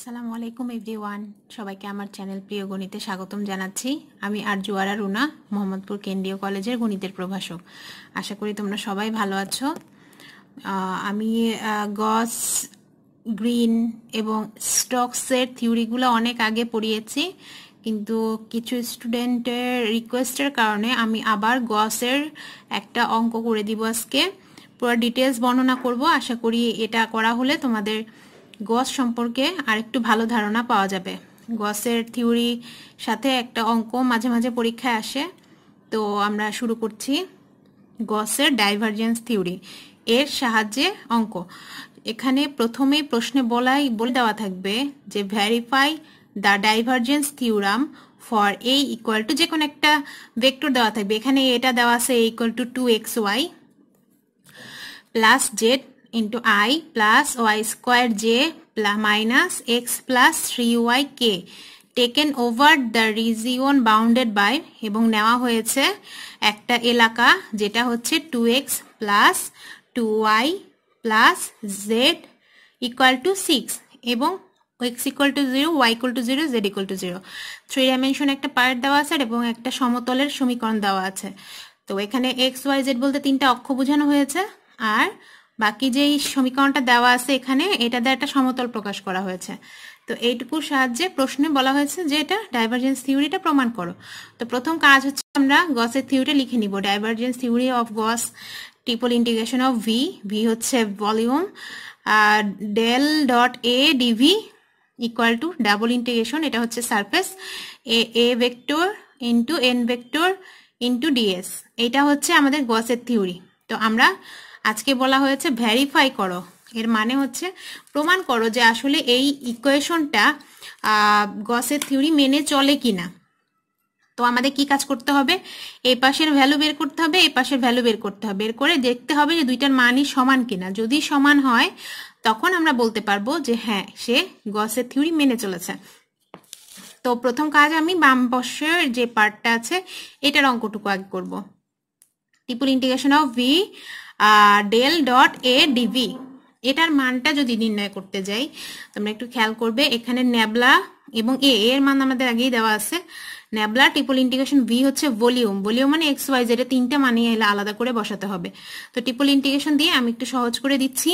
আসসালামু আলাইকুম এভরিওয়ান, সবাইকে আমার চ্যানেল প্রিয় গণিতে স্বাগতম জানাচ্ছি। আমি আরজু আরা রুনা, মোহাম্মদপুর কেন্দ্রীয় কলেজের গণিতের প্রভাষক। আশা করি তোমরা সবাই ভালো আছো। আমি গস, গ্রিন এবং স্টোকসের থিওরিগুলো অনেক আগে পড়িয়েছি, কিন্তু কিছু স্টুডেন্টের রিকোয়েস্টের কারণে আমি আবার গসের একটা অঙ্ক করে দিব আজকে। পুরো ডিটেলস বর্ণনা করব। আশা করি এটা করা হলে তোমাদের গস সম্পর্কে আরেকটু ভালো ধারণা পাওয়া যাবে। গসের থিওরি সাথে একটা অঙ্ক মাঝে মাঝে পরীক্ষায় আসে, তো আমরা শুরু করছি গসের ডাইভারজেন্স থিওরি এর সাহায্যে অঙ্ক। এখানে প্রথমেই প্রশ্নে বলে দেওয়া থাকবে যে verify the divergence theorem for a equal two, যে কোনো একটা ভেক্টর দেওয়া থাকবে। এখানে এটা দেওয়া আছে A equal to 2xy plus z into I plus y square j minus x plus 3yk taken over the region bounded by, এবং নেওয়া হয়েছে একটা এলাকা যেটা হচ্ছে 2x plus 2y plus z equal to 6 এবং x equal to 0, y equal to 0, z equal to 0। 3 dimension একটা part দেওয়া আছে এবং একটা সমতলের সমীকরণ দেওয়া আছে। তো এখানে x y z বলতে তিনটা অক্ষ বোঝানো হয়েছে, আর বাকি যে সমীকরণটা দেওয়া আছে এখানে এটা দিয়ে একটা সমতল প্রকাশ করা হয়েছে। তো এইটুকুর সাহায্যে প্রশ্নে বলা হয়েছে যে এটা ডাইভারজেন্স থিওরিটা প্রমাণ করো। তো প্রথম কাজ হচ্ছে আমরা গসের থিওরিটা লিখে নিব। Divergence theory of Gauss triple integration of V, V হচ্ছে volume, del dot A dV equal to double integration, এটা হচ্ছে surface, A vector into N vector into dS. এটা হচ্ছে আমাদের গসের থিওরি। তো আমরা আজকে বলা হয়েছে ভেরিফাই করো, এর মানে হচ্ছে প্রমাণ করো যে আসলে এই ইকুয়েশনটা গসের থিওরি মেনে চলে কিনা। তো আমাদের কি কাজ করতে হবে? এই পাশের ভ্যালু বের করতে হবে, এই পাশের ভ্যালু বের করতে হবে, বের করে দেখতে হবে যে দুইটার মানই সমান কিনা। যদি সমান হয় তখন আমরা বলতে পারবো যে হ্যাঁ, সে গসের থিওরি মেনে চলেছে। তো প্রথম কাজ আমি বাম পাশের যে পার্টটা আছে এটার অঙ্কটুকু আগে করব। Triple integration of V del dot A dV, এটার মানটা যদি নির্ণয় করতে যাই তোমরা একটু খেয়াল করবে, এখানে ন্যাবলা এবং এ এর মান আমাদের আগেই দেওয়া আছে। ন্যাবলা ট্রিপল ইন্টিগ্রেশন ভি হচ্ছে ভলিউম, ভলিউম মানে এক্স ওয়াই জেড, তিনটা মানিয়ে এলে আলাদা করে বসাতে হবে। তো ট্রিপল ইন্টিগ্রেশন দিয়ে আমি একটু সহজ করে দিচ্ছি।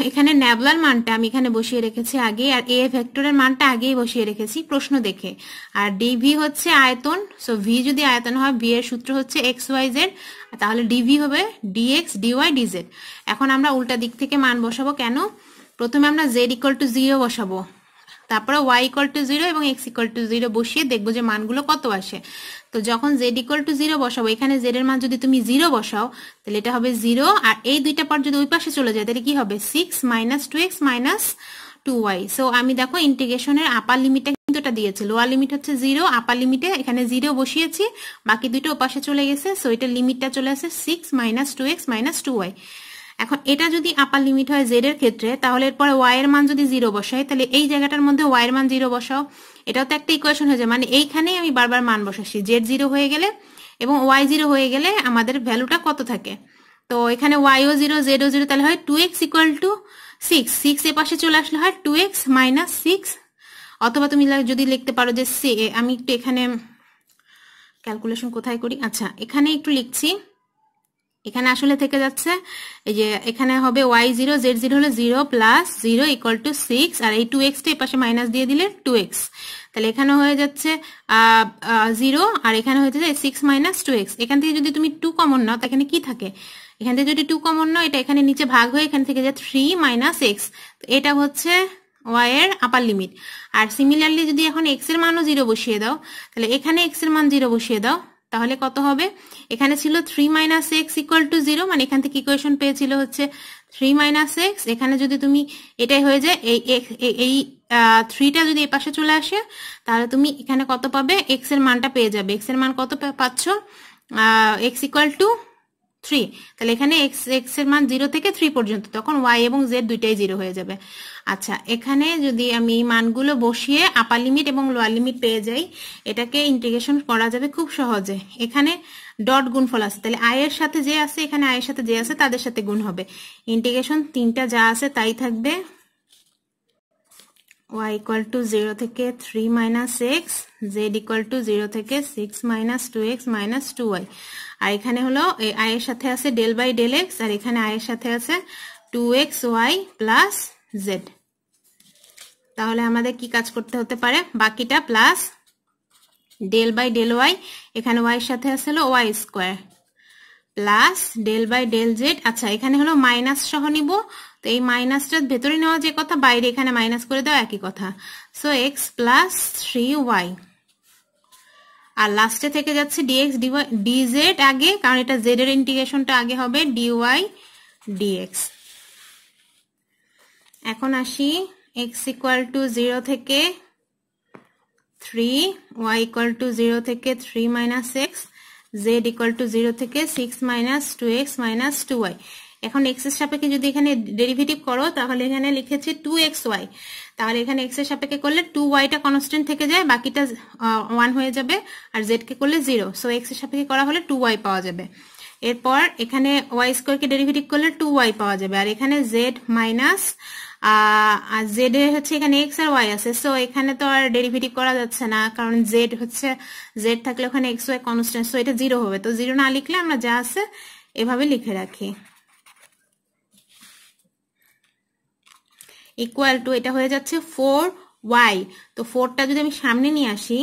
এখানে ন্যাবলার মানটা আমি এখানে বসিয়ে রেখেছি আগে, আর এ ভেক্টরের মানটা আগেই বসিয়ে রেখেছি প্রশ্ন দেখে। আর ডিভি হচ্ছে আয়তন, সো ভি যদি আয়তন হয় ভি এর সূত্র হচ্ছে এক্স ওয়াই জেড, তাহলে ডিভি হবে ডিএক্স ডিওয়াই ডিজেড। এখন আমরা উল্টা দিক থেকে মান বসাবো। কেন? প্রথমে আমরা জেড ইকুয়াল টু 0 বসাবো, তারপরে ওয়াই ইকুয়াল টু 0 এবং এক্স ইকুয়াল টু 0 বসিয়ে দেখবো যে মানগুলো কত আসে। তো যখন জেড ইকুয়াল টু 0 বসাবো, এখানে জেড এর মান যদি তুমি 0 বসাও তাহলে এটা হবে 0, আর এই দুইটা পার্ট যদি ওই পাশে চলে যায় তাহলে কি হবে 6 minus 2x minus 2y। So আমি দেখো ইন্টিগ্রেশনের আপার লিমিটটা কিন্তু এটা দিয়েছে, লোয়ার লিমিট হচ্ছে 0, আপার লিমিটে এখানে 0 বসিয়েছি, বাকি দুটো ওপাশে চলে গেছে, সো এটা লিমিটটা চলে আসে 6 মাইনাস 2x মাইনাস 2y। এখন এটা যদি আপার লিমিট হয় জেড এর ক্ষেত্রে, তাহলে এরপরে ওয়াই এর মান যদি 0 বসাই তাহলে এই জায়গাটার মধ্যে ওয়াই এর মান 0 বসাও, এটাও তো একটা ইকুয়েশন হয়ে যায়। মানে এইখানেই আমি বারবার মান বসাচ্ছি, জেড 0 হয়ে গেলে এবং ওয়াই 0 হয়ে গেলে আমাদের ভ্যালুটা কত থাকে। তো এখানে ওয়াইও 0 জেডও 0, তাহলে হয় 2x ইকুয়াল টু 6, 6 এ পাশে চলে আসলে হয় 2x মাইনাস 6, অথবা তুমি যদি লিখতে পারো যে আমি একটু এখানে ক্যালকুলেশন কোথায় করি, আচ্ছা এখানে একটু লিখছি, এখানে আসলে থেকে যাচ্ছে এই যে এখানে হবে y0 z0 হলো 0 প্লাস 0 ইকুয়াল টু 6, আর এই 2x টা এই পাশে মাইনাস দিয়ে দিলে 2x, তাহলে এখানে হয়ে যাচ্ছে 0, আর এখানে হয়ে যাচ্ছে 6 মাইনাস 2x। এখান থেকে যদি তুমি 2 কমন নাও এখানে কি থাকে, এখান থেকে যদি 2 কমন নাও এটা এখানে নিচে ভাগ হয়ে এখান থেকে যায় 3 মাইনাস x, এটা হচ্ছে y এর আপার লিমিট। আর সিমিলারলি যদি এখন x এর মানও 0 বসিয়ে দাও, তাহলে এখানে x এর মান 0 বসিয়ে দাও, তাহলে কত হবে, এখানে ছিল 3 মাইনাস এক্স ইকুয়াল টু 0, মানে এখান থেকে ইকুয়েশন পেয়েছিল হচ্ছে 3 মাইনাস এক্স। এখানে যদি তুমি এটাই হয়ে যায় এই 3টা যদি এই পাশে চলে আসে তাহলে তুমি এখানে কত পাবে, এক্স এর মানটা পেয়ে যাবে। এক্স এর মান কত পাচ্ছ, এক্স ইকুয়াল টু 3, তাহলে এখানে এক্স এর মান 0 থেকে 3 পর্যন্ত, তখন ওয়াই এবং জেড দুইটাই 0 হয়ে যাবে। আচ্ছা এখানে যদি আমি মানগুলো বসিয়ে আপার লিমিট এবং লোয়ার লিমিট পেয়ে যাই, এটাকে ইন্টিগ্রেশন করা যাবে খুব সহজে। এখানে ডট গুণফল আছে, তাহলে আই এর সাথে যে আছে এখানে আই এর সাথে যে আছে তাদের সাথে গুণ হবে, ইন্টিগ্রেশন তিনটা যা আছে তাই থাকবে, y ইকুয়াল টু 0 থেকে 3 minus x, Z equal to 0 থেকে 6 মাইনাস 2x মাইনাস 2y। আর এখানে হলো i এর সাথে আছে ডেল বাই ডেল এক্স, আর এখানে i এর সাথে আছে 2xy প্লাস জেড। তাহলে আমাদের কি কাজ করতে হতে পারে, বাকিটা plus del by del y, এখানে y এর সাথে আছে হলো y square plus del by del z. আচ্ছা এখানে হলো মাইনাস সহ নিব, তো এই মাইনাসটা ভেতরে নেওয়া যে কথা, বাইরে এখানে মাইনাস করে দেওয়া একই কথা। সো এক্স প্লাস 3y, আর লাস্টে থেকে যাচ্ছে ডিএক্স ডিজেড আগে, কারণ এটা জেড এর ইন্টিগ্রেশনটা আগে হবে, ডিওয়াই ডিএক্স। এখন আসি এক্স ইকুয়াল টু 0 থেকে 3, y ইকুয়াল টু 0 থেকে 3 minus x, z equal to 0 থেকে 6 মাইনাস 2x মাইনাস 2y। এখন x এর সাপেক্ষে যদি এখানে ডেরিভেটিভ করো তাহলে এখানে লিখেছি 2xy, তাহলে এখানে x এর সাপেক্ষে করলে 2y টা কনস্ট্যান্ট থেকে যায়, বাকিটা 1 হয়ে যাবে, আর z কে করলে 0। সো x এর সাপেক্ষে করা হলে 2y পাওয়া যাবে। এরপর এখানে y স্কয়ার কে ডেরিভেটিভ করলে 2y পাওয়া যাবে, আর এখানে z মাইনাস আর জেড এর হচ্ছে এখানে এক্স আর ওয়াই আছে, সো এখানে তো আর ডেরিভেটিভ করা যাচ্ছে না, কারণ জেড হচ্ছে জেড থাকলে ওখানে এক্স ওয়াই কনস্ট্যান্ট, সো এটা 0 হবে। তো 0 না লিখলে আমরা যা আছে এভাবে লিখে রাখি। ইকুয়াল টু এটা হয়ে যাচ্ছে 4y, তো 4টা যদি আমি সামনে নিয়ে আসি,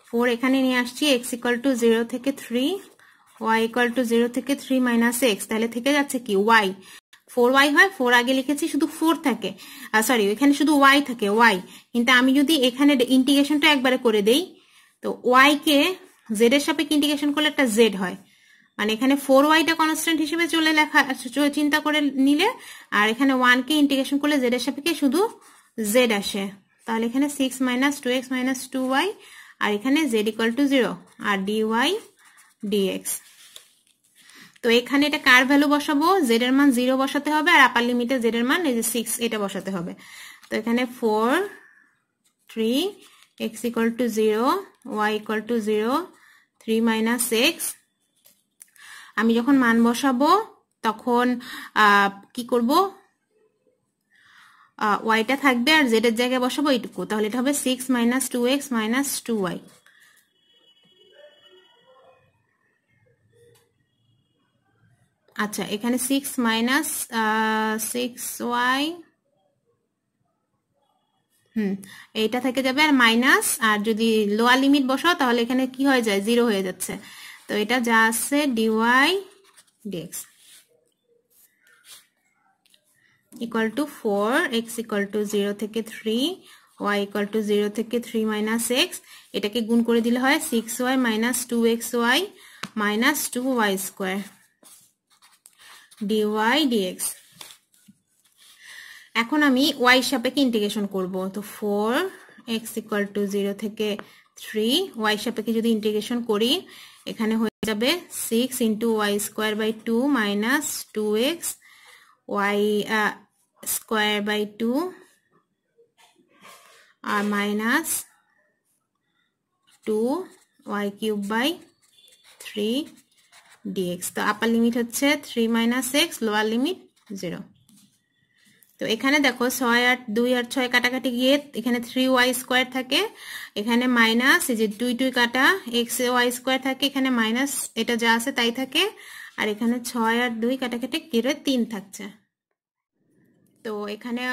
4 এখানে নিয়ে আসছি, এক্স ইকুয়াল টু 0 থেকে 3, y ইকুয়াল টু 0 থেকে 3 মাইনাস এক্স, তাহলে থেকে যাচ্ছে কি y, 4y হয়, 4 আগে লিখেছি, শুধু 4 থাকে, সরি এখানে শুধু y থাকে y, কিন্তু আমি যদি এখানে ইন্টিগ্রেশনটা একবারে করে দেই, তো y কে z এর সাপেক্ষে ইন্টিগ্রেশন করলে একটা z হয়, মানে এখানে 4y টা কনস্ট্যান্ট হিসেবে চলে লেখা চিন্তা করে নিলে, আর এখানে 1 কে ইন্টিগ্রেশন করলে z এর সাপেক্ষে শুধু z আসে, তাহলে এখানে 6 মাইনাস 2x মাইনাস 2y, আর এখানে z ইকুয়াল টু 0, আর dy dx। তো এখানে এটা কার ভ্যালু বসাবো, z এর মান 0 বসাতে হবে, আর আপার লিমিটে z এর মান এই যে 6 এটা বসাতে হবে। তো এখানে 4 3 x equal to 0, y equal to 0, 3 minus x। আমি যখন মান বসাবো তখন কি করব, y টা থাকবে আর z এর জায়গায় বসাবো এইটুকু, তাহলে এটা হবে 6 মাইনাস 2x মাইনাস 2y। আচ্ছা এখানে 6 মাইনাস 6y, এইটা থেকে যাবে, আর মাইনাস, আর যদি লোয়ার লিমিট বসাও তাহলে এখানে কি হয়ে যায়, 0 হয়ে যাচ্ছে, তো এটা যা আছে dy dx equal to 4, x equal to 0 থেকে 3, y ইকুয়াল টু 0 থেকে 3 মাইনাস x, এটাকে গুণ করে দিলে হয় 6y minus 2xy minus 2y square dy dx। এখন আমি y সাপেক্ষে ইন্টিগ্রেশন করব, তো 4 x ইকুয়াল টু 0 থেকে 3, y সাপেক্ষে যদি ইন্টিগ্রেশন করি এখানে হয়ে যাবে 6 into y square by 2 minus 2x y square by 2 আর minus 2 y cube by 3 dx। তো আপার লিমিট হচ্ছে 3 মাইনাস x, লোয়ার লিমিট 0। তো এখানে দেখো 6 আর 2 আর 6 কাটাকাটি গিয়ে এখানে 3y স্কোয়ার থাকে, এখানে মাইনাস এই যে 2 2 কাটা x y স্কোয়ার থাকে, এখানে মাইনাস এটা যা আছে তাই থাকে, আর এখানে 6 আর 2 কাটাকাটি গিয়ে 3 থাকছে। তো এখানে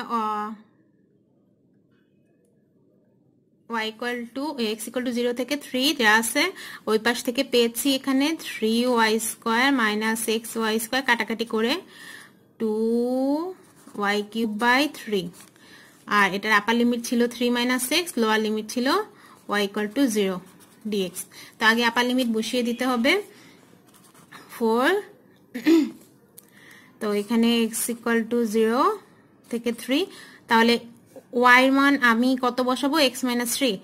y equal to x equal to 0 থেকে 3 যা আছে ওই পাশ থেকে পেয়েছি এখানে 3y square minus xy square কাটাকাটি করে 2y কিউব বাই 3, আর এটার আপার লিমিট ছিল 3 মাইনাস x, লোয়ার লিমিট ছিল y ইকুয়াল টু 0 dx। তো আগে আপার লিমিট বসিয়ে দিতে হবে 4, তো এখানে x ইকুয়াল টু 0 থেকে 3, তাহলে y এর মান আমি কত বসাবো, x মাইনাস 3,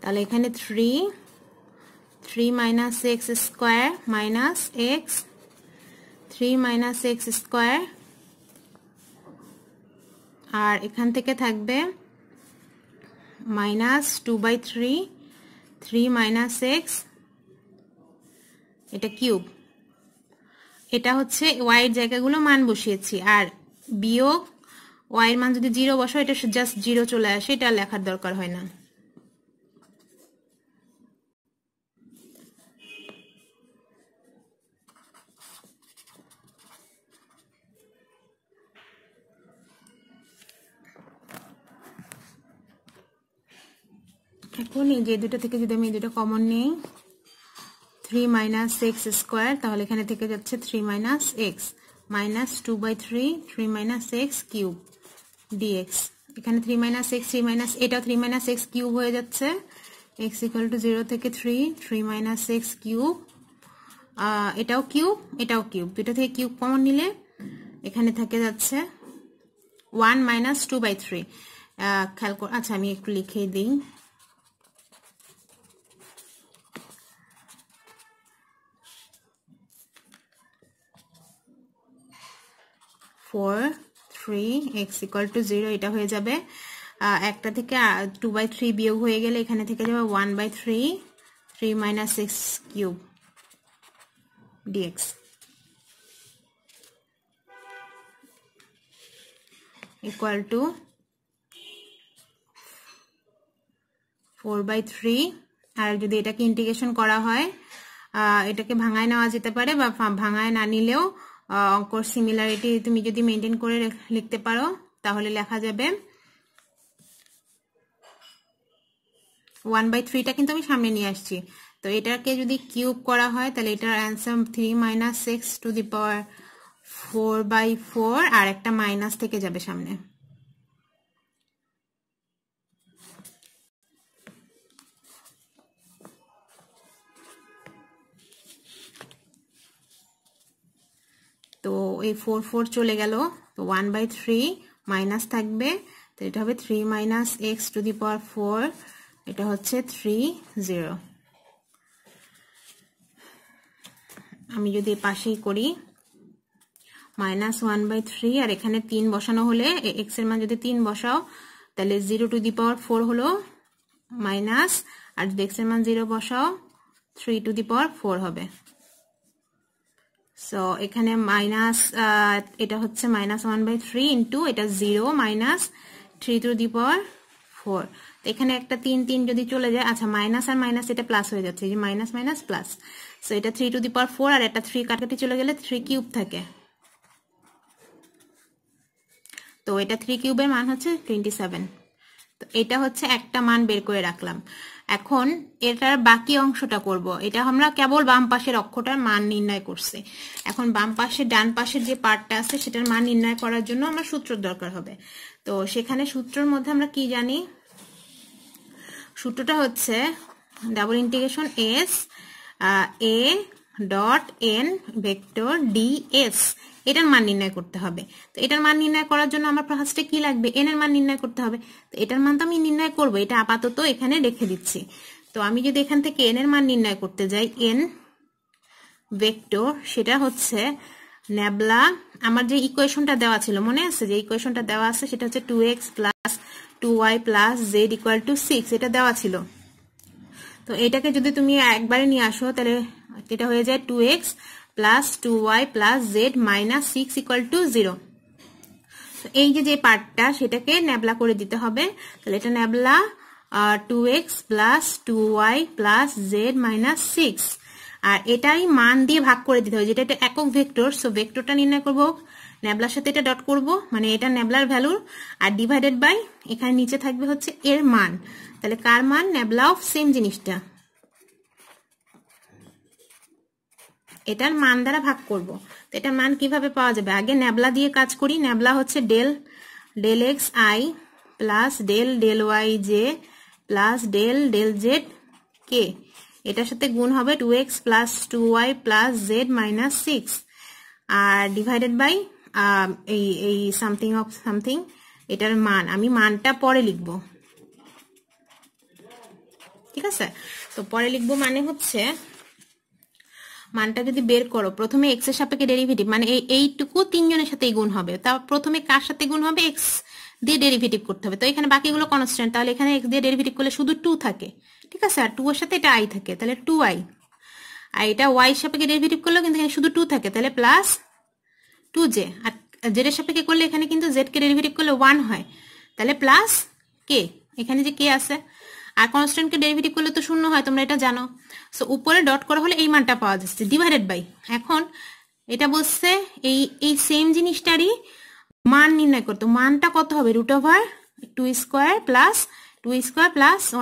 তাহলে এখানে 3 minus x square minus x, 3 minus x square, আর এখান থেকে থাকবে মাইনাস 2 বাই 3, 3 মাইনাস x, এটা কিউব, এটা হচ্ছে y এর জায়গাগুলো মান বসিয়েছি, আর বিয়োগ ওয়াই এর মান যদি 0 বসাও এটা জাস্ট 0 চলে আসে, এটা লেখার দরকার হয় না। এখন এই যে দুটো থেকে যদি আমি দুটো কমন নিই 3 মাইনাস এক্স স্কোয়ার, তাহলে এখানে থেকে যাচ্ছে 3 minus x minus 2/3 3 minus x cube dx. এখানে 3 মাইনাস এক্স 3 মাইনাস এটাও 3 মাইনাস এক্স কিউব হয়ে যাচ্ছে, এক্স ইকুয়াল টু 0 থেকে 3 মাইনাস এক্স কিউব, এটাও কিউব এটাও কিউব, দুটো থেকে কিউব কমন নিলে এখানে থেকে যাচ্ছে 1 মাইনাস 2/3। খেয়াল কর, আচ্ছা আমি একটু লিখে দিই, 4 3 x ইকুয়াল টু 0, এটা হয়ে যাবে একটা থেকে 2/3 বিয়োগ হয়ে গেলে এখানে থেকে যাবে 1/3 3 minus x cube dx equal to 4/3। আর যদি এটাকে ইন্টিগ্রেশন করা হয় এটাকে ভাঙায় নেওয়া যেতে পারে, বা ভাঙায় না নিলেও অঙ্কর সিমিলারিটি তুমি যদি মেনটেন করে লিখতে পারো তাহলে লেখা যাবে 1/3টা কিন্তু আমি সামনে নিয়ে আসছি, তো এটাকে যদি কিউব করা হয় তাহলে এটার answer 3 minus x to the power 4/4, আর একটা মাইনাস থেকে যাবে সামনে। তো এই 4 চলে গেল, তো 1/3 মাইনাস থাকবে, তো এটা হবে 3 মাইনাস এক্স টু দি পাওয়ার 4, এটা হচ্ছে 3 0। আমি যদি পাশেই করি মাইনাস 1/3, আর এখানে 3 বসানো হলে এক্স এর মান যদি 3 বসাও তাহলে 0 টু দি পাওয়ার 4 হলো মাইনাস, আর যদি এক্স এর মান 0 বসাও 3 টু দি পাওয়ার 4 হবে। সো এখানে মাইনাস এটা হচ্ছে মাইনাস 1/3 ইন্টু এটা 0 মাইনাস 3 টু দি পাওয়ার 4, এখানে একটা 3 যদি চলে যায়, আচ্ছা মাইনাস আর মাইনাস এটা প্লাস হয়ে যাচ্ছে, এই যে মাইনাস মাইনাস প্লাস, সো এটা 3 টু দি পাওয়ার 4, আর এটা 3 কাটাকাটি চলে গেলে 3 কিউব থাকে, তো এটা 3 কিউবের মান হচ্ছে 27। তো এটা হচ্ছে একটা মান বের করে রাখলাম। এখন এটার বাকি অংশটা করব, এটা আমরা কেবল বাম পাশের অক্ষটার মান নির্ণয় করছি, এখন বাম পাশে ডান পাশের যে পার্টটা আছে সেটার মান নির্ণয় করার জন্য আমরা সূত্র দরকার হবে। তো সেখানে সূত্রের মধ্যে আমরা কি জানি, সূত্রটা হচ্ছে double integration S A dot N vector D S, এটার মান নির্ণয় করতে হবে। তো এটার মান নির্ণয় করার জন্য আমার ফার্স্টে কি লাগবে, এন এর মান নির্ণয় করতে হবে। তো এটার মান তো আমি নির্ণয় করবো, এটা আপাতত এখানে রেখে দিচ্ছি। তো আমি যদি এখান থেকে এন এর মান নির্ণয় করতে যাই, এন ভেক্টর সেটা হচ্ছে ন্যাবলা, আমার যে ইকুয়েশনটা দেওয়া ছিল মনে আছে, যে ইকুয়েশনটা দেওয়া আছে সেটা হচ্ছে 2x plus 2y plus Z equal to 6, এটা দেওয়া ছিল। তো এটাকে যদি তুমি একবারে নিয়ে আসো তাহলে এটা হয়ে যায় 2x plus 2y plus z minus 6 equal to 0। তো এই যে পার্টটা সেটাকে ন্যাবলা করে দিতে হবে, তাহলে এটা nabla 2x plus 2y plus z minus 6, আর এটাই মান দিয়ে ভাগ করে দিতে হবে, যেটা এটা একক ভেক্টর, সো ভেক্টরটা নির্ণয় করব, ন্যাবলার সাথে এটা ডট করব, মানে এটা ন্যাবলার ভ্যালু, আর ডিভাইডেড বাই এখানে নিচে থাকবে হচ্ছে এর মান, তাহলে কার মান, ন্যাবলা অফ সেম জিনিসটা, এটার মান দ্বারা ভাগ করব। তো এটার মান কিভাবে পাওয়া যাবে, আগে ন্যাবলা দিয়ে কাজ করি, ন্যাবলা হচ্ছে del x i plus del y j plus del z k, এটার সাথে গুণ হবে 2x plus 2y plus z minus 6, আর ডিভাইডেড বাই এই সামথিং অফ সামথিং, এটার মান আমি মানটা পরে লিখব, ঠিক আছে। তো পরে লিখবো মানে হচ্ছে মানটা যদি বের করো, প্রথমে এক্স এর সাপেক্ষে ডেরিভেটিভ, মানে এইটুকু তিনজনের সাথেই গুণ হবে, তা প্রথমে কার সাথে গুণ হবে, এক্স দিয়ে ডেরিভেটিভ করতে হবে। তো এখানে বাকিগুলো কনস্ট্যান্ট, তাহলে এখানে এক্স দিয়ে ডেরিভেটিভ করলে শুধু 2 থাকে, ঠিক আছে, আর 2 এর সাথে এটা আই থাকে, তাহলে 2i, আর এটা ওয়াই সাপেক্ষে ডেরিভেটিভ করলেও কিন্তু এখানে শুধু 2 থাকে, তাহলে প্লাস 2j, জেড এর সাপেক্ষে করলে এখানে কিন্তু জেড কে ডেরিভেটিভ করলে 1 হয়, তাহলে প্লাস কে, এখানে যে কে আছে, আর কনস্ট্যান্ট কে ডেরিভেটিভ করলে তো 0 হয়, তোমরা এটা জানো। সো উপরে ডট করা হলে এই মানটা পাওয়া যাচ্ছে ডিভাইডেড বাই, এখন এটা বলছে এই সেম জিনিসটারই মান নির্ণয় করতে, মানটা কত হবে, root over 2 square plus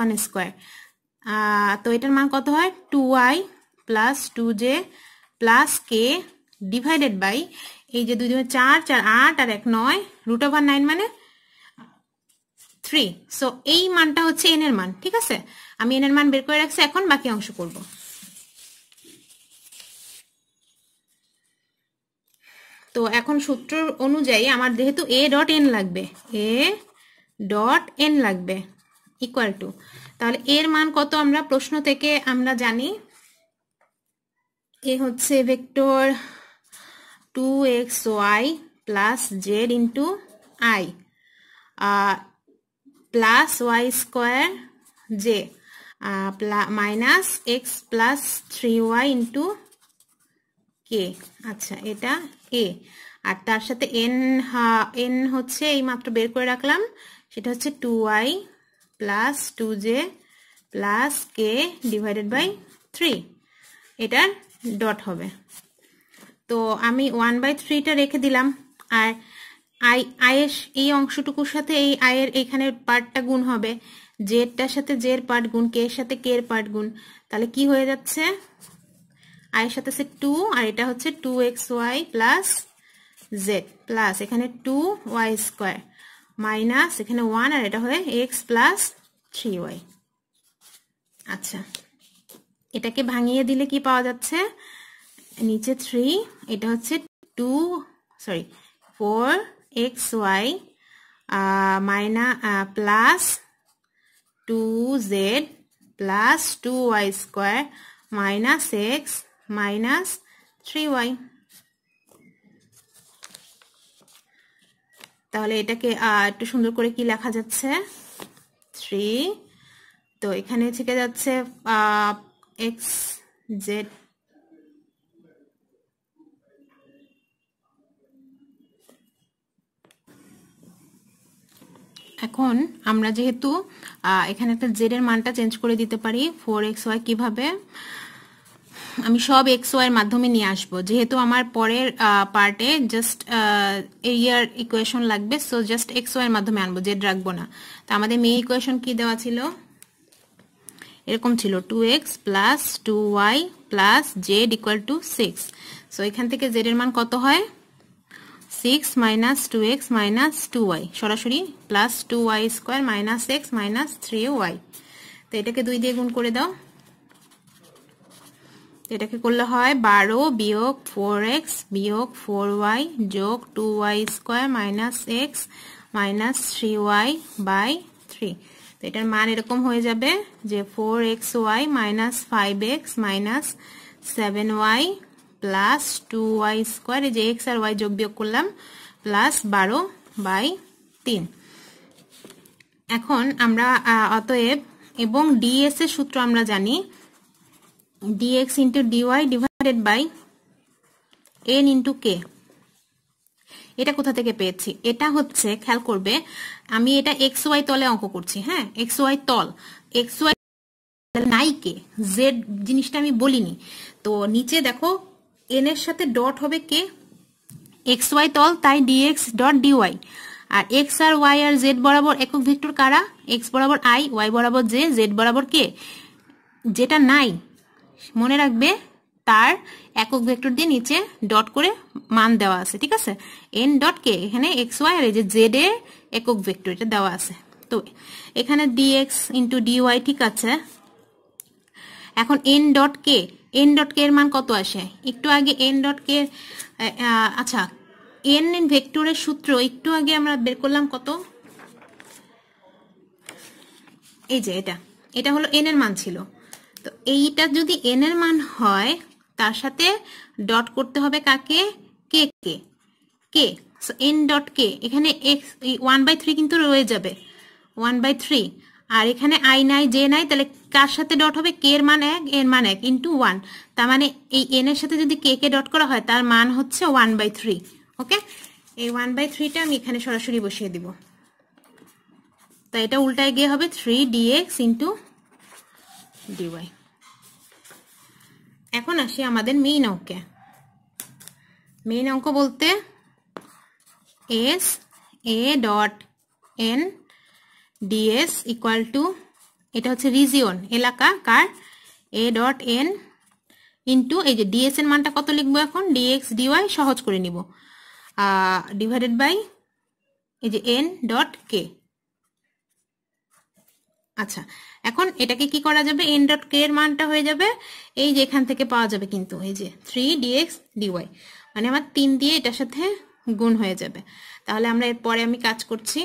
1 square. তো এটার মান কত হয় 2y plus 2j plus K divided by এই যে 2 2 4 4 8 আর 1 9, রুট ওভার 9 মানে 3। সো এই মানটা হচ্ছে n এর মান, ঠিক আছে, আমি n এর মান বের করে রাখছি, এখন বাকি অংশ করব। তো এখন সূত্র অনুযায়ী আমার যেহেতু a ডট n লাগবে, a ডট n লাগবে ইকুয়াল টু, তাহলে এর মান কত আমরা প্রশ্ন থেকে আমরা জানি, এ হচ্ছে vector 2xy plus z into i plus y square j minus x plus 3y into k. আচ্ছা, এটা এ, আর তার সাথে এন হচ্ছে এই মাত্র বের করে রাখলাম, সেটা হচ্ছে 2y plus 2j plus K divided by 3, এটার ডট হবে। তো আমি 1/3টা রেখে দিলাম, আর আয়ের এই অংশটুকুর সাথে এই আয়ের এখানে পার্টটা গুণ হবে, জেডটার সাথে জের পার্ট গুণ, কে এর সাথে কে এর পার্ট গুণ, তাহলে কি হয়ে যাচ্ছে, আয়ের সাথে আছে 2 আর এটা হচ্ছে 2xy প্লাস জেড প্লাস এখানে 2y স্কোয়ার মাইনাস এখানে 1 আর এটা হয়ে x প্লাস 3y। আচ্ছা, এটাকে ভাঙিয়ে দিলে কি পাওয়া যাচ্ছে, নিচে 3, এটা হচ্ছে 4xy minus plus 2z plus 2y square minus x minus 3y। তাহলে এটাকে একটু সুন্দর করে কি লেখা যাচ্ছে, 3, তো এখানে থেকে যাচ্ছে x z, এখন আমরা যেহেতু এখানে একটা জেড এর মানটা চেঞ্জ করে দিতে পারি, 4xy কিভাবে, আমি সব xy এর মাধ্যমে নিয়ে আসবো, যেহেতু আমার পরের পার্টে জাস্ট এরিয়ার ইকুয়েশন লাগবে, সো জাস্ট xy এর মাধ্যমে আনবো, জেড রাখবো না। তো আমাদের মেইন ইকুয়েশন কি দেওয়া ছিল, এরকম ছিল 2x plus 2y plus Z equal to 6। So এখান থেকে জেড এর মান কত হয়, 6 মাইনাস 2x মাইনাস 2y, সরাসরি plus 2y square minus x minus 3y। তো এটাকে 2 দিয়ে গুণ করে দাও, এটাকে করলে হয় 12 বিয়োগ 4x বিয়োগ 4y যোগ 2y square minus x minus 3y by 3। তো এটার মান এরকম হয়ে যাবে যে 4xy minus 5x minus 7y plus 2y square, এই যে x আর y যোগ বিয়োগ করলাম, প্লাস 12/3। এখন আমরা অতএব এবং dS এর সূত্র আমরা জানি, dx into dy divided by n into k. এটা কোথা থেকে পেয়েছি, এটা হচ্ছে খেয়াল করবে, আমি এটা xy তলে অঙ্ক করছি, হ্যাঁ xy তল, xy নাই কে, জেড জিনিসটা আমি বলিনি। তো নিচে দেখো n এর সাথে ডট হবে কে, xy তল, তাই dx ডট dy, আর x আর y আর z বরাবর একক ভেক্টর কারা, x বরাবর i, y বরাবর j, z বরাবর কে, যেটা নাই মনে রাখবে তার একক ভেক্টর দিয়ে নিচে ডট করে মান দেওয়া আছে, ঠিক আছে, n ডট কে, এখানে xy আর এই যে z এর একক ভেক্টর এটা দেওয়া আছে। তো এখানে dx ইন্টু dy, ঠিক আছে। এখন n dot K, n dot K এর মান কত আসে, একটু আগে n ডট কে, আচ্ছা n ভেক্টরের সূত্র একটু আগে আমরা বের করলাম কত, এই যে এটা হলো n এর মান ছিল। তো এইটা যদি n এর মান হয় তার সাথে ডট করতে হবে কাকে, কে কে কে, সো n ডট কে, এখানে x 1/3 কিন্তু রয়ে যাবে, 1/3, আর এখানে i নাই j নাই, তাহলে কার সাথে ডট হবে, কে এর মান 1, এর মান 1 ইন্টু 1, তার মানে এই n এর সাথে যদি কে কে ডট করা হয় তার মান হচ্ছে 1/3। ওকে, এই 1/3টা আমি এখানে সরাসরি বসিয়ে দিব, তাই এটা উল্টায় গিয়ে হবে 3dx ইন্টু dy। এখন আসি আমাদের মেইন অঙ্কে। মেইন অঙ্ক বলতে s a dot n ds equal to, এটা হচ্ছে রিজিয়ন এলাকা কার, a ডট n ইন্টু এই যে ds এর মানটা কত লিখবো এখন, dx dy সহজ করে নিব, ডিভাইডেড বাই এই যে n ডট k। আচ্ছা, এখন এটাকে কি করা যাবে, n ডট k এর মানটা হয়ে যাবে এই যে এখান থেকে পাওয়া যাবে কিন্তু এই যে 3dx dy, মানে আমার 3 দিয়ে এটার সাথে গুণ হয়ে যাবে। তাহলে আমরা এরপরে আমি কাজ করছি,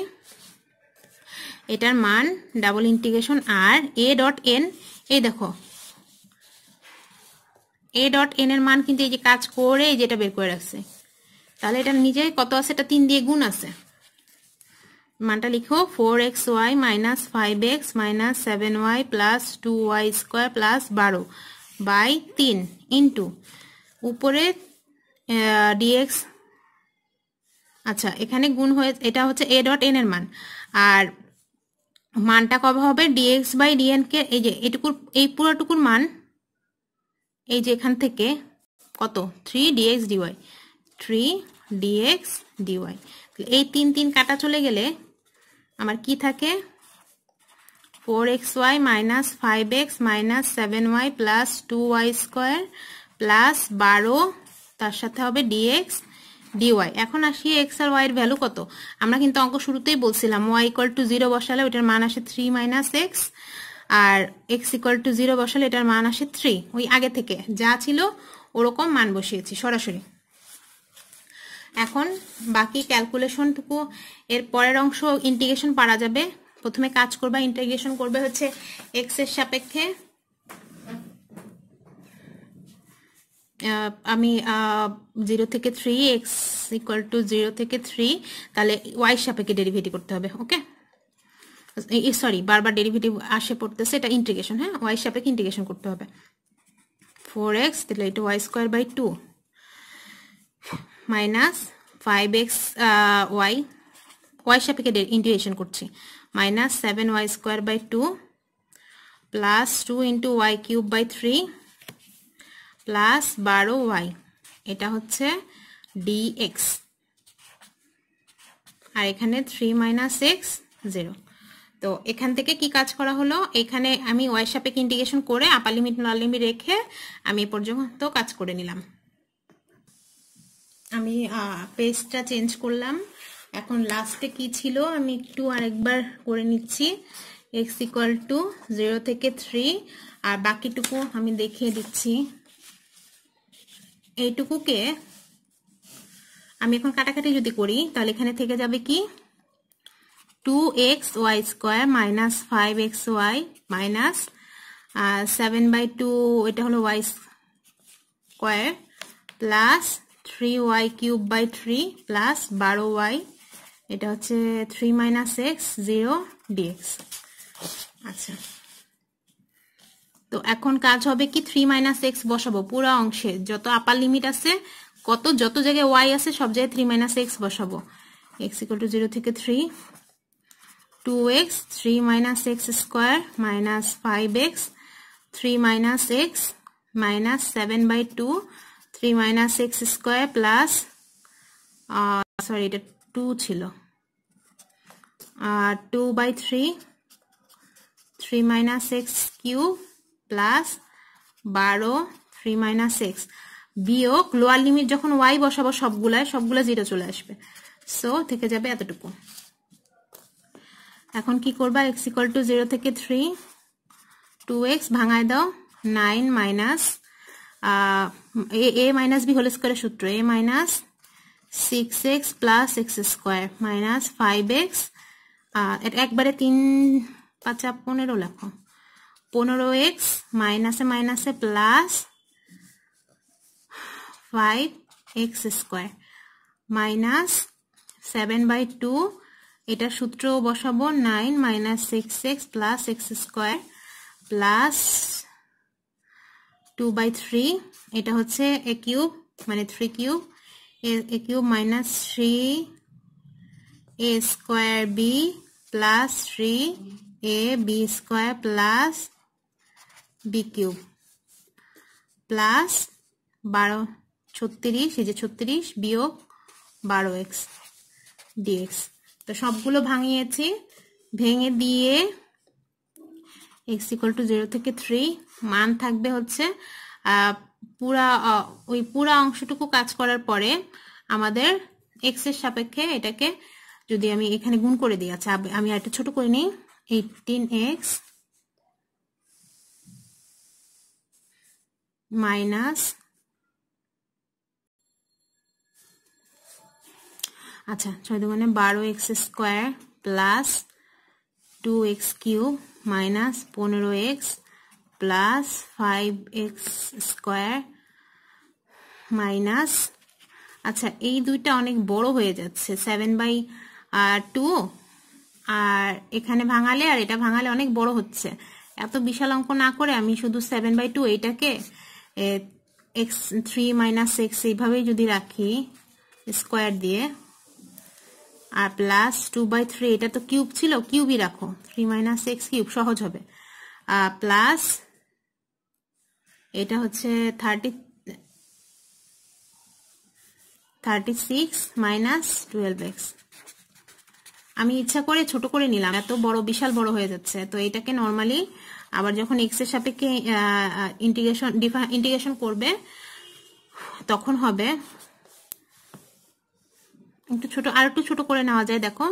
এটার মান ডাবল ইন্টিগ্রেশন আর a ডট n, এই দেখো a ডট n এর মান কিন্তু এই যে কাজ করে এই যেটা বের করে রাখছে, তাহলে এটা নিজে কত আছে, এটা 3 দিয়ে গুণ আছে, মানটা লিখো 4xy minus 5x minus 7y plus 2y square plus 12 by 3 into উপরে dx। আচ্ছা, এখানে গুণ হয়ে এটা হচ্ছে a ডট n এর মান, আর মানটা কবে হবে, dx বাই dn কে এই যে এটুকুর এই পুরোটুকুর মান এই যে এখান থেকে কত 3dx dy, 3dx dy। এই 3 কাটা চলে গেলে আমার কি থাকে, 4xy minus 5x minus 7y plus 2y square plus 12, তার সাথে হবে dx dy। এখন আসি x আর y এর ভ্যালু কত, আমরা কিন্তু অঙ্ক শুরুতেই বলছিলাম y ইকুয়াল টু 0 বসালে ওটার মান আসে 3 মাইনাস x, আর x ইকুয়াল টু 0 বসালে এটার মান আসে 3, ওই আগে থেকে যা ছিল ওরকম মান বসিয়েছি সরাসরি। এখন বাকি ক্যালকুলেশনটুকু এর পরের অংশ ইন্টিগ্রেশন পারা যাবে। প্রথমে কাজ করবা, ইন্টিগ্রেশন করবে হচ্ছে x এর সাপেক্ষে, আমি 0 থেকে 3 x ইকুয়াল টু 0 থেকে 3, তাহলে y সাপেক্ষে ডেরিভেটিভ করতে হবে। ওকে, সরি বারবার ডেরিভেটিভ আসে পড়তেছে, এটা ইন্টিগ্রেশন, হ্যাঁ y সাপেক্ষে ইন্টিগ্রেশন করতে হবে। 4x তাহলে এটা y square by 2 minus 5x y সাপেক্ষে ইন্টিগ্রেশন করছি, minus 7y square by 2 plus 2 into y cube by 3 plus 12y, এটা হচ্ছে dx, আর এখানে 3 মাইনাস x 0। তো এখান থেকে কি কাজ করা হলো, এখানে আমি y সাপেক্ষে ইন্টিগ্রেশন করে আপার লিমিট লোয়ার লিমিট রেখে আমি এ পর্যন্ত কাজ করে নিলাম। আমি পেজটা চেঞ্জ করলাম, এখন লাস্টে কি ছিল আমি একটু আরেকবার করে নিচ্ছি, x ইকুয়াল টু 0 থেকে 3, আর বাকিটুকু আমি দেখিয়ে দিচ্ছি। এইটুকুকে আমি এখন কাটাকাটি যদি করি তাহলে এখানে থেকে যাবে কি 2xy square minus 5xy minus 7/2, এটা হলো y square plus 3y cube by 3 plus 12y, এটা হচ্ছে 3 মাইনাস x 0 dx। আচ্ছা, তো এখন কাজ হবে কি 3 মাইনাস x বসাবো পুরো অংশে, যত আপার লিমিট আছে যত জায়গায় y আছে সব জায়গায় 3 মাইনাস x বসাবো। x ইকুয়াল টু 0 থেকে 3, 2x 3 minus x square minus 5x 3 minus x minus 7/2 3 minus x square plus sorry এটা 2 ছিল, 2/3 3 minus x cube plus 12 3 minus x, বিয়োগ লোয়ার লিমিট যখন y বসাবো সবগুলা 0 চলে আসবে, সো থেকে যাবে এতটুকু। এখন কি করবা, x ইকুয়াল টু 0 থেকে 3, 2x ভাঙায় দাও 9 minus a minus b whole স্কোয়ারের সূত্র, a minus 6x plus x square minus 5x, এটা একবারে 3 5 15 লেখো, 15x মাইনাসে মাইনাসে প্লাস 5x স্কোয়ার মাইনাস 7/2, এটার সূত্র বসাবো 9 minus 6x plus x square plus 2/3, এটা হচ্ছে a কিউব মানে 3 cube, a cube minus 3a square b plus 3ab square plus b cube plus 12 36 এই যে 36 বিয়োগ 12x dx। তো সবগুলো ভাঙিয়েছি, ভেঙে দিয়ে x = 0 থেকে 3 মান থাকবে হচ্ছে পুরা অংশটুকু কাজ করার পরে আমাদের x এর সাপেক্ষে এটাকে যদি আমি এখানে গুণ করে দিই, আচ্ছা আমি আরেকটু ছোট করে নিই, 18x মাইনাস আচ্ছা 6 দুগুণে 12x square plus 2x cube minus 15x plus 5x square minus, আচ্ছা এই দুইটা অনেক বড় হয়ে যাচ্ছে, 7/2 আর এখানে ভাঙালে আর এটা ভাঙালে অনেক বড় হচ্ছে। এত বিশাল অঙ্ক না করে আমি শুধু 7/2 এইটাকে x 3 - x এইভাবেই যদি রাখি স্কয়ার দিয়ে, আর প্লাস 2/3 এটা তো কিউব ছিল, কিউবই রাখো, 3 - x কিউব সহজ হবে, প্লাস এটা হচ্ছে 36 - 12x। আমি ইচ্ছা করে ছোট করে নিলাম, এত বড় বিশাল বড় হয়ে যাচ্ছে। তো এটাকে নরমালি আবার যখন x এর সাপেক্ষে ইন্টিগ্রেশন করবে তখন হবে একটু ছোট, আর একটু ছোট করে নেওয়া যায়। দেখো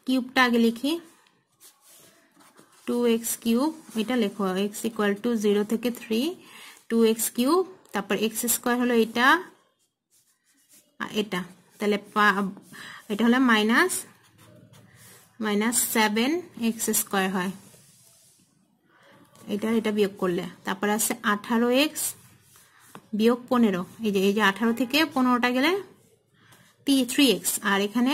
কিউবটা আগে লিখি, 2x কিউব, এটা লেখো x = 0 থেকে 3 2x কিউব, তারপর x স্কয়ার হলো এটা, তাহলে এটা হলো -7x স্কয়ার হয়, এটা বিয়োগ করলে, তারপর আছে 18x বিয়োগ 15, এই যে 18 থেকে 15টা গেলে 3x, আর এখানে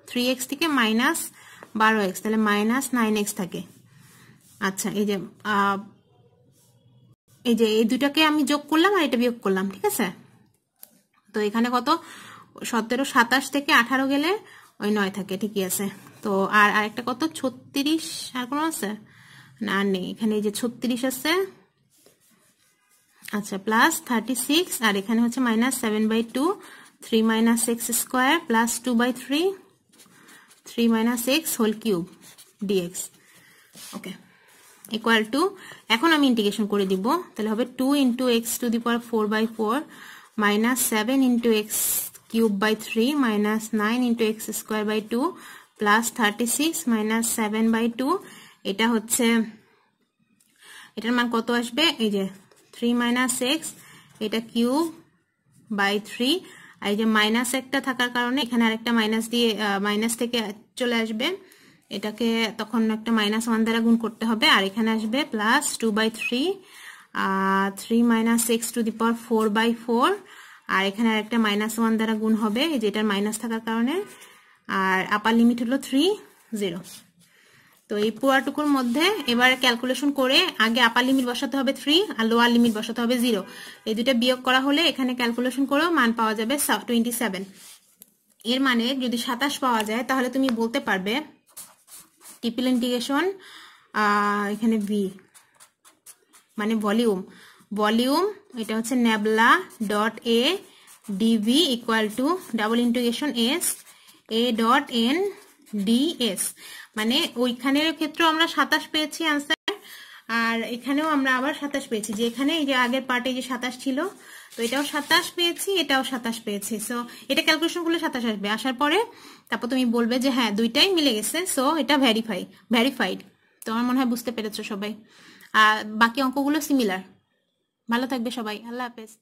3x থেকে -12x, তাহলে -9x থাকে। আচ্ছা এই যে এই দুটাকে আমি যোগ করলাম আর এটা বিয়োগ করলাম, ঠিক আছে। তো এখানে কত 17 27 থেকে 18 গেলে ওই 9 থাকে, ঠিকই আছে। তো আর আরেকটা কত 36, আর কোনো আছে না, নেই, এখানে এই যে 36 আছে, আচ্ছা প্লাস 36, আর এখানে হচ্ছে -7/2 3 - x square plus 2/3 3 - x whole cube dx। Okay, equal to, এখন আমি ইন্টিগ্রেশন করে দিব, তাহলে হবে 2 × x⁴/4 -7 × x³/3 -9 × x²/2 প্লাস 36 - 7/2, এটা হচ্ছে এটার মান কত আসবে, এই যে 3 - x, এটা কিউব/3, আর এই যে মাইনাস একটা থাকার কারণে এখানে আরেকটা মাইনাস দিয়ে মাইনাস থেকে চলে আসবে, এটাকে তখন একটা -1 দ্বারা গুণ করতে হবে, আর এখানে আসবে প্লাস 2/3 3 - x⁴/4, আর এখানে আরেকটা -1 দ্বারা গুণ হবে, এই যে এটার মাইনাস থাকার কারণে, আর আপার লিমিট হলো 3 0। তো এই পুরাটুকুর মধ্যে এবার ক্যালকুলেশন করে আগে আপার লিমিট বসাতে হবে 3 আর লোয়ার লিমিট বসাতে হবে 0, এই দুটো বিয়োগ করা হলে এখানে ক্যালকুলেশন করেও মান পাওয়া যাবে 27। এর মানে যদি 27 পাওয়া যায় তাহলে তুমি বলতে পারবে ট্রিপল ইন্টিগ্রেশন, এখানে v মানে ভলিউম, এটা হচ্ছে nabla dot a dv = s a.n ds, মানে ওইখানের ক্ষেত্রেও আমরা 27 পেয়েছি আনসার, আর এখানেও আমরা আবার 27 পেয়েছি, যে এখানে এই যে আগের পার্টে যে 27 ছিল, তো এটাও 27 পেয়েছি, এটাও 27 পেয়েছি। সো এটা ক্যালকুলেশন করলে 27 আসবে, আসার পরে তারপর তুমি বলবে যে হ্যাঁ দুইটাই মিলে গেছে, সো এটা ভেরিফাইড। তো আমার মনে হয় বুঝতে পেরেছো সবাই, আর বাকি অঙ্কগুলো সিমিলার। ভালো থাকবে সবাই, আল্লাহ হাফেজ।